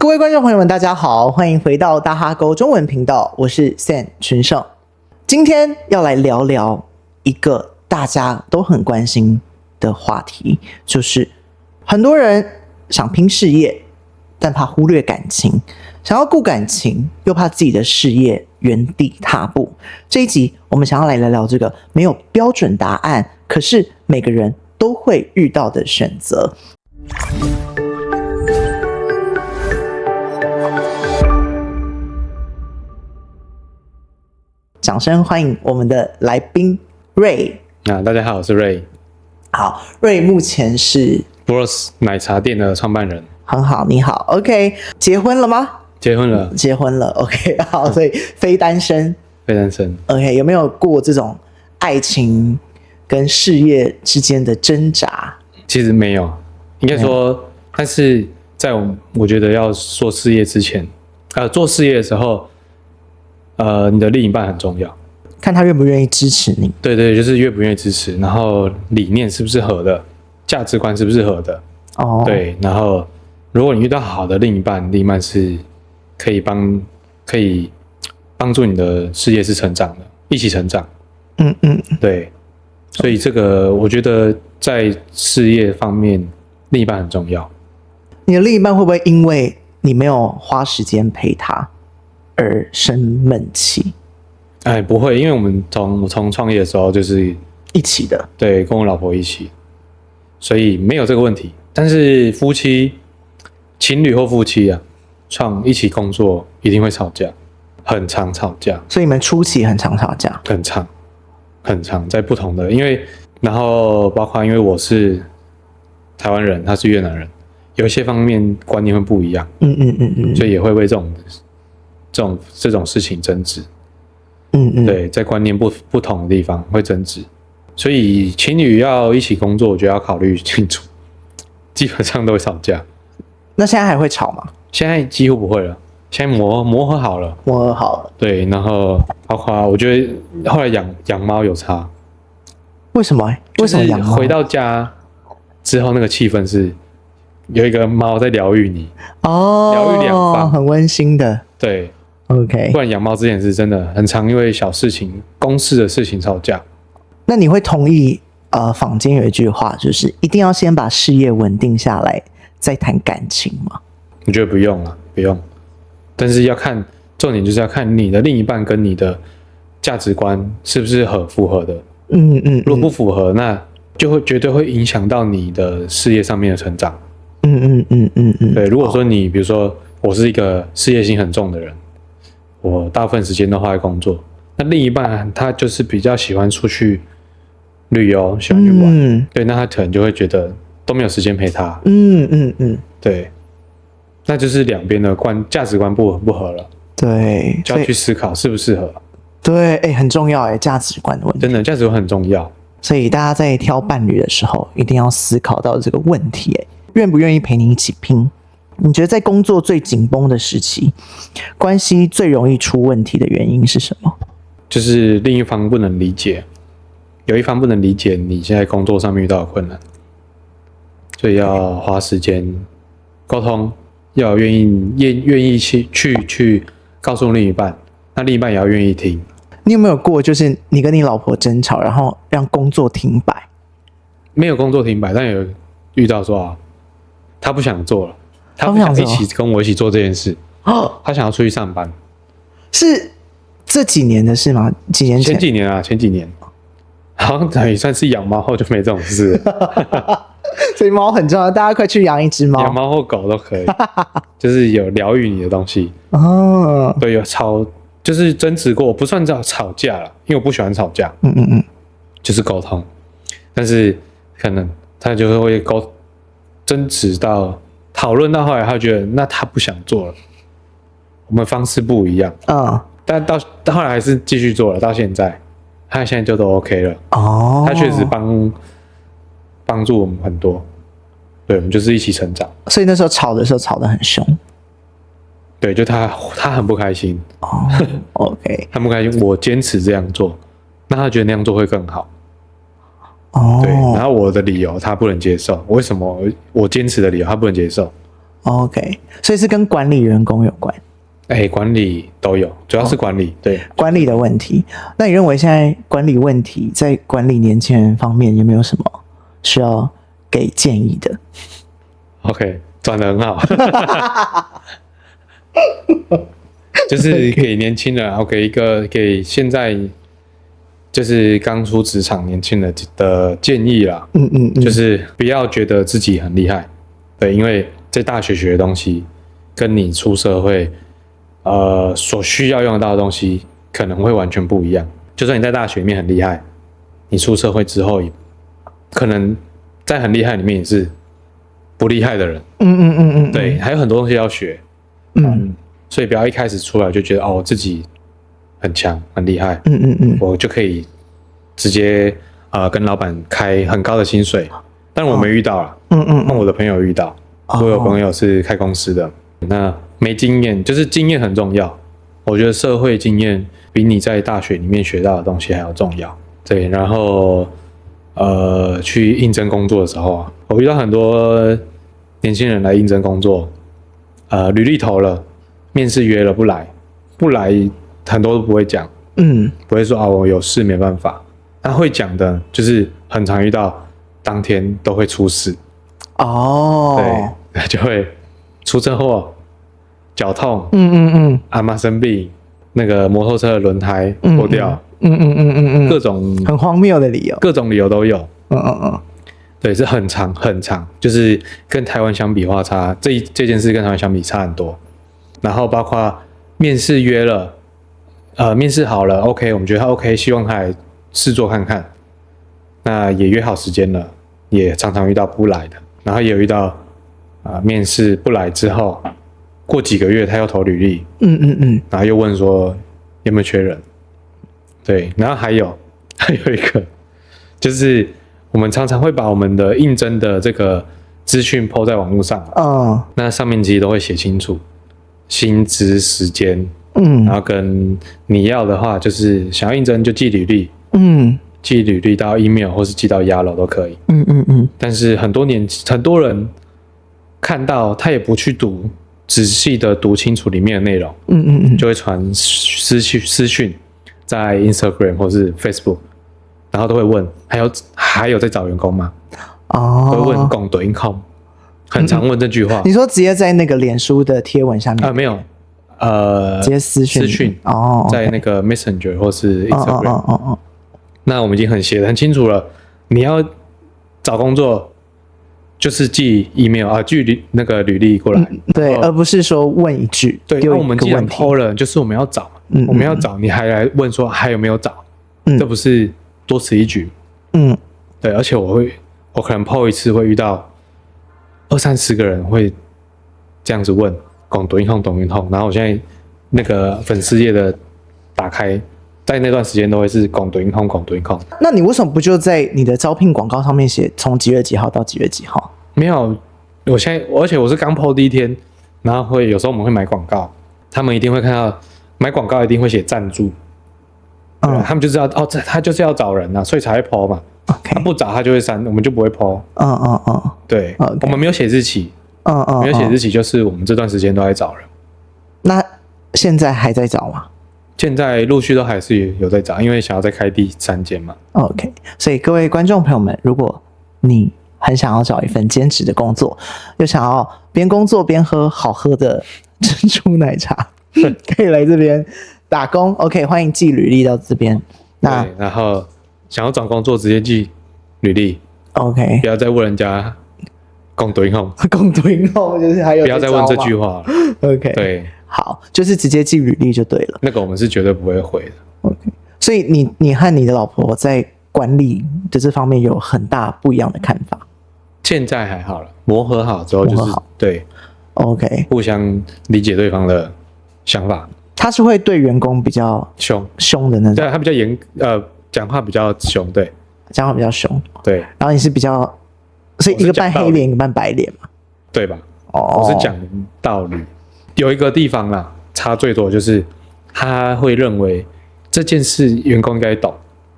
各位观众朋友们，大家好，欢迎回到大哈沟中文频道，我是 Sam 群胜。今天要来聊聊一个大家都很关心的话题，就是很多人想拼事业，但怕忽略感情，想要顾感情，又怕自己的事业原地踏步。这一集我们想要来聊聊这个没有标准答案，可是每个人都会遇到的选择。掌声欢迎我们的来宾Ray。大家好，我是 Ray。好，Ray目前是 Bros 奶茶店的创办人。很好，你好。OK， 结婚了吗？结婚了，结婚了。OK， 好，所以非单身。非单身。OK， 有没有过这种爱情跟事业之间的挣扎？其实没有，应该说，但是在我觉得要做事业之前，做事业的时候，你的另一半很重要，看他愿不愿意支持你。对对，就是愿不愿意支持，然后理念是不是合的，价值观是不是合的。哦，对，然后如果你遇到好的另一半是可以帮助你的事业是成长的，一起成长。对，所以这个我觉得在事业方面，另一半很重要。你的另一半会不会因为你没有花时间陪他而生闷气？不会，因为我从创业的时候就是一起的，对，跟我老婆一起，所以没有这个问题。但是情侣或夫妻啊，一起工作一定会吵架，很常吵架。所以你们初期很常吵架？很常，在不同的，然后包括因为我是台湾人，他是越南人，有一些方面观念会不一样。所以也会为这种事情争执。对，在观念不同的地方会争执，所以情侣要一起工作，我觉得要考虑清楚，基本上都会吵架。那现在还会吵吗？现在几乎不会了，现在磨合好了。对，然后包括我觉得后来养猫有差。为什么养猫？回到家之后，那个气氛是有一个猫在疗愈你，疗愈两方，很温馨的。对。OK， 不然养猫之前是真的很常因为小事情、公事的事情吵架。那你会同意坊间有一句话，就是一定要先把事业稳定下来，再谈感情吗？我觉得不用了，不用。但是要看重点，就是要看你的另一半跟你的价值观是不是符合的。如果不符合，那就会绝对会影响到你的事业上面的成长。对，如果说你比如说我是一个事业心很重的人。我大部分时间都花在工作，那另一半他就是比较喜欢出去旅游，喜欢去玩，对，那他可能就会觉得都没有时间陪他，对，那就是两边的价值观不合了，对，就要去思考适不适合，对，很重要价值观的问题，真的价值观很重要，所以大家在挑伴侣的时候，一定要思考到这个问题，愿不愿意陪你一起拼？你觉得在工作最紧绷的时期，关系最容易出问题的原因是什么？就是另一方不能理解，有一方不能理解你现在工作上面遇到的困难，所以要花时间沟通，要愿意去告诉另一半，那另一半也要愿意听。你有没有过就是你跟你老婆争吵，然后让工作停摆？没有工作停摆，但有遇到说他不想做了。他不想一起跟我一起做这件事，他想要出去上班。是这几年的事吗？几年前？前几年，好像也算是养猫后就没这种事了。所以猫很重要，大家快去养一只猫，养猫或狗都可以，就是有疗愈你的东西。对，有就是争执过，不算叫吵架了，因为我不喜欢吵架。就是沟通，但是可能他就会争执到。讨论到后来，他觉得那他不想做了，我们方式不一样。但到后来还是继续做了，到现在，他现在就都 OK 了。他确实帮助我们很多，对，我们就是一起成长。所以那时候吵的时候吵得很凶。对，就他很不开心。OK， 他不开心，我坚持这样做，那他觉得那样做会更好。对，然后我的理由他不能接受，为什么我坚持的理由他不能接受？ OK， 所以是跟管理员工有关。管理都有，主要是管理，对，管理的问题。那你认为现在管理问题在管理年轻人方面有没有什么需要给建议的？ OK， 转得很好。就是给年轻人，给现在就是刚出职场年轻人的建议啦。就是不要觉得自己很厉害，对，因为在大学学的东西，跟你出社会所需要用得到的东西可能会完全不一样。就算你在大学里面很厉害，你出社会之后，可能在很厉害里面也是不厉害的人。对，还有很多东西要学。所以不要一开始出来就觉得我自己很强很厉害，我就可以直接跟老板开很高的薪水。但我没遇到啦，但我的朋友遇到，我有朋友是开公司的，那没经验，就是经验很重要。我觉得社会经验比你在大学里面学到的东西还要重要。对，然后去应征工作的时候啊，我遇到很多年轻人来应征工作，履历投了，面试约了不来，很多都不会讲，不会说我有事没办法。他会讲的，就是很常遇到当天都会出事。对，就会出车祸、脚痛，阿嬷生病，那个摩托车的轮胎破掉，各种很荒谬的理由，各种理由都有。对，是很长，就是跟台湾相比话差，这件事跟台湾相比差很多。然后包括面试约了，面试好了 ，OK， 我们觉得他 OK， 希望他来试做看看。那也约好时间了，也常常遇到不来的，然后也有遇到面试不来之后，过几个月他又投履历，然后又问说有没有缺人。对，然后还有一个，就是我们常常会把我们的应征的这个资讯 po 在网络上，那上面其实都会写清楚薪资、时间，然后跟你要的话，就是想要应征就寄履历，寄履历到 email 或是寄到 Yalo 都可以，但是很多人看到他也不去仔细的读清楚里面的内容，就会传私讯在 Instagram 或是 Facebook， 然后都会问还有在找员工吗？会问工对应空，很常问这句话。你说直接在那个脸书的贴文下面？没有，直接私讯在那个 Messenger 或是 Instagram。那我们已经写得很清楚了，你要找工作就是寄 email 寄那个履历过来，对，而不是说问一句。对，那我们既然 po 了，就是我们要找，我们要找，你还来问说还有没有找，这不是多此一举。对，而且我可能 po 一次会遇到20-30个人会这样子问，懂一通，然后我现在那个粉丝页的打开，在那段时间都会是懂一通。那你为什么不就在你的招聘广告上面写从几月几号到几月几号？没有，而且我是刚 po 第一天，然后有时候我们会买广告，他们一定会看到买广告一定会写赞助，他们就知道他就是要找人啊，所以才会 po 嘛。他不找他就会删，我们就不会 po。对，我们没有写日期，没有写日期，就是我们这段时间都在找人。那现在还在找吗？现在陆续都还是有在找，因为想要再开第3间嘛。OK， 所以各位观众朋友们，如果你很想要找一份兼职的工作，又想要边工作边喝好喝的珍珠奶茶，可以来这边打工。OK， 欢迎寄履历到这边。那然后想要找工作直接寄履历。OK， 不要再问人家共对后，就是还有不要再问这句话了。OK， 对。好，就是直接寄履历就对了。那个我们是绝对不会回的。OK， 所以你和你的老婆在管理的这方面有很大不一样的看法。现在还好了，磨合好之后就是对 ，OK， 互相理解对方的想法。他是会对员工比较凶的那种，对，他比较讲话比较凶，对，讲话比较凶，对。然后你是比较，所以一个扮黑脸，一个扮白脸嘛，对吧？我是讲道理。有一个地方啦，差最多就是他会认为这件事员工应该懂，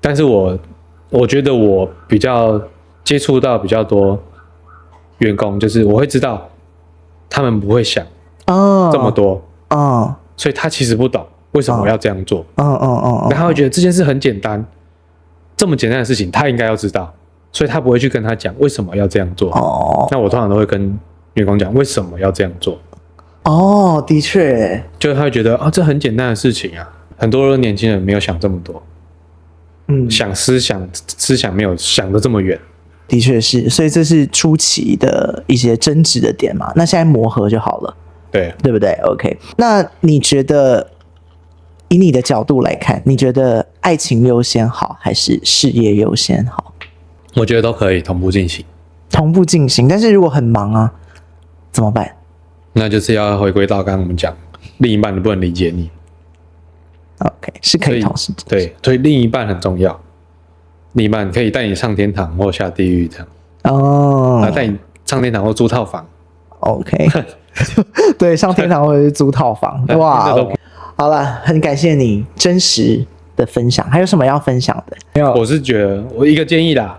但是我觉得我比较接触到比较多员工，就是我会知道他们不会想这么多，所以他其实不懂为什么要这样做，然后他会觉得这件事很简单，这么简单的事情他应该要知道，所以他不会去跟他讲为什么要这样做。那我通常都会跟员工讲为什么要这样做。的确，就他会觉得这很简单的事情啊，很多年轻人没有想这么多，想思想没有想得这么远。的确是，所以这是初期的一些争执的点嘛，那现在磨合就好了，对不对 ？OK， 那你觉得以你的角度来看，你觉得爱情优先好还是事业优先好？我觉得都可以同步进行。同步进行，但是如果很忙啊，怎么办？那就是要回归到刚刚我们讲，另一半能不能理解你 ？OK， 是可以同时进行。对，所以另一半很重要。另一半可以带你上天堂或下地狱，这样带你上天堂或租套房。OK， 对，上天堂或者是租套房。哇，好了，很感谢你真实的分享。还有什么要分享的？没有，我是觉得我一个建议啦，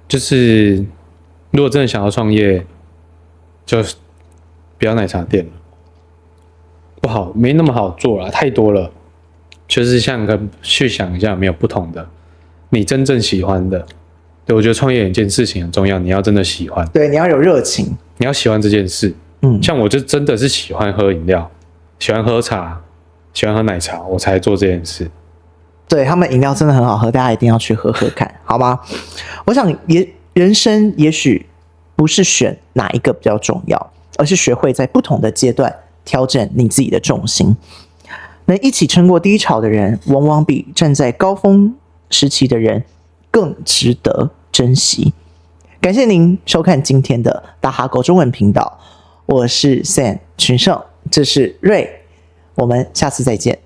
就是如果真的想要创业，就不要奶茶店了，不好，没那么好做啦，太多了。就是去想一下有没有不同的。你真正喜欢的，对，我觉得创业有一件事情很重要，你要真的喜欢，对，你要有热情，你要喜欢这件事。像我就真的是喜欢喝饮料，喜欢喝茶，喜欢喝奶茶，我才做这件事。对，他们饮料真的很好喝，大家一定要去喝喝看，好吗？我想人生也许不是选哪一个比较重要，而是学会在不同的阶段调整你自己的重心。能一起撑过低潮的人，往往比站在高峰时期的人更值得珍惜。感谢您收看今天的大哈狗中文频道，我是 Sam 群胜，这是瑞，我们下次再见。